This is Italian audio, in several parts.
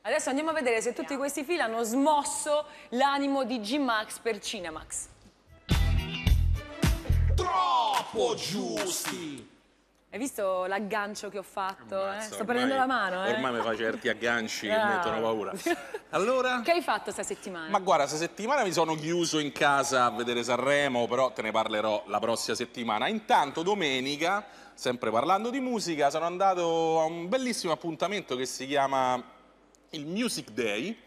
Adesso andiamo a vedere se tutti questi film hanno smosso l'animo di G-Max per Cinemax. Troppo giusti! Hai visto l'aggancio che ho fatto? Sto prendendo la mano. Ormai mi fa certi agganci che mettono paura. Allora? Che hai fatto sta settimana? Ma guarda, sta settimana mi sono chiuso in casa a vedere Sanremo, però te ne parlerò la prossima settimana. Intanto domenica, sempre parlando di musica, sono andato a un bellissimo appuntamento che si chiama il Music Day,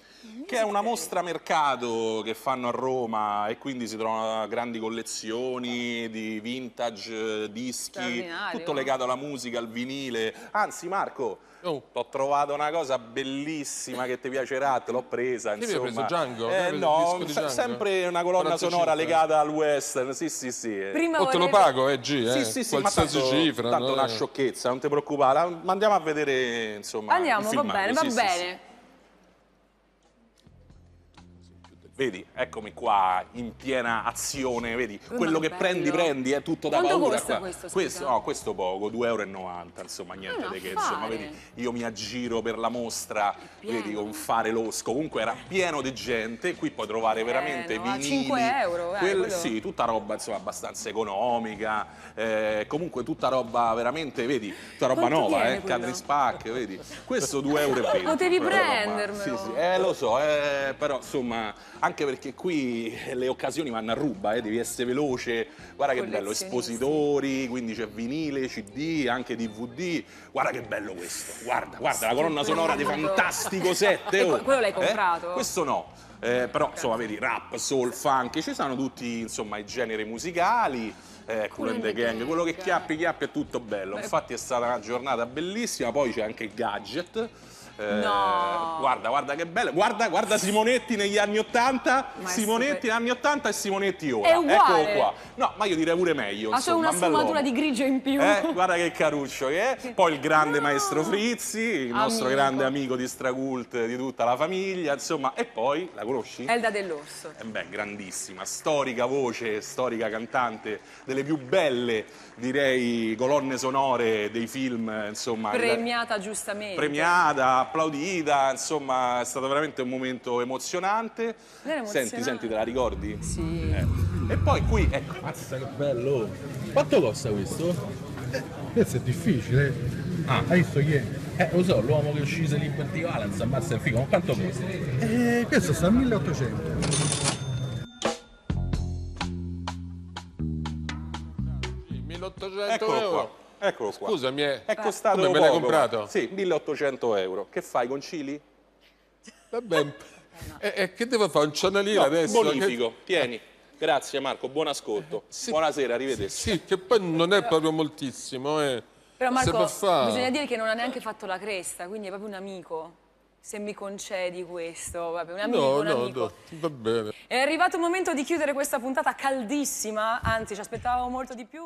che è una mostra mercato che fanno a Roma e quindi si trovano grandi collezioni di vintage, dischi, tutto legato alla musica, al vinile. Anzi, Marco, t'ho trovato una cosa bellissima che ti piacerà, te l'ho presa, insomma. Hai preso Django? No, sempre una colonna sonora legata al western, sì. Prima te lo pago, G, Sì, qualsiasi cifra. Tanto una sciocchezza, non ti preoccupare. Ma andiamo a vedere, insomma, andiamo, va bene, va bene. Vedi, eccomi qua in piena azione, vedi, quello che prendi è tutto da paura. Quanto costa questo poco, 2,90 €, insomma, niente di che, insomma, vedi, io mi aggiro per la mostra, vedi, con fare losco, comunque era pieno di gente, qui puoi trovare veramente vinili. 5 €, sì, tutta roba, insomma, abbastanza economica, comunque tutta roba veramente, vedi, tutta roba nova, Catering Spack, vedi, questo 2,20 €. Potevi prendermelo. Sì, lo so, però, insomma, anche perché qui le occasioni vanno a ruba, devi essere veloce. Guarda che bello, espositori, quindi c'è vinile, CD, anche DVD. Guarda che bello questo, guarda, la colonna sonora di Fantastico 7. Quello l'hai comprato? Questo no, però insomma vedi, rap, soul, funk, ci sono tutti insomma i generi musicali. Kool and the Gang, quello che chiappi è tutto bello. Infatti è stata una giornata bellissima, poi c'è anche il gadget. No. Guarda che bello, guarda Simonetti negli anni 80, Simonetti negli anni 80 e Simonetti ora. È uguale. Eccolo qua. No, ma io direi pure meglio. Ma c'è una sfumatura di grigio in più. Guarda che caruccio che è. Poi il grande maestro Frizzi, il nostro grande amico di Stracult, di tutta la famiglia, insomma. E poi, la conosci? Elda Dell'Orso. Beh, grandissima, storica voce, storica cantante, delle più belle, direi, colonne sonore dei film, insomma. Premiata giustamente. Premiata, applaudita, insomma, è stato veramente un momento emozionante. Senti, te la ricordi? Sì. E poi qui, ecco. Mazza che bello! Quanto costa questo? Questo è difficile. Hai visto chi è? Lo so, l'uomo che è uscito in Liberty Valance, ammazza il figo, ma quanto costa? Questo sta a 1800. 1800 Eccolo qua. €. Eccolo qua. Scusami, è costato come me poco, l'hai comprato? Sì, 1800 €. Che fai, concili? Vabbè, e che devo fare? Un cianalino adesso? Bonifico, tieni. Grazie Marco, buon ascolto. Sì. Buonasera, arrivederci. Sì, che poi non è proprio moltissimo, Però Marco, Se fa... bisogna dire che non ha neanche fatto la cresta, quindi è proprio un amico. Se mi concedi questo, vabbè, un amico, No, va bene. È arrivato il momento di chiudere questa puntata caldissima, anzi ci aspettavamo molto di più.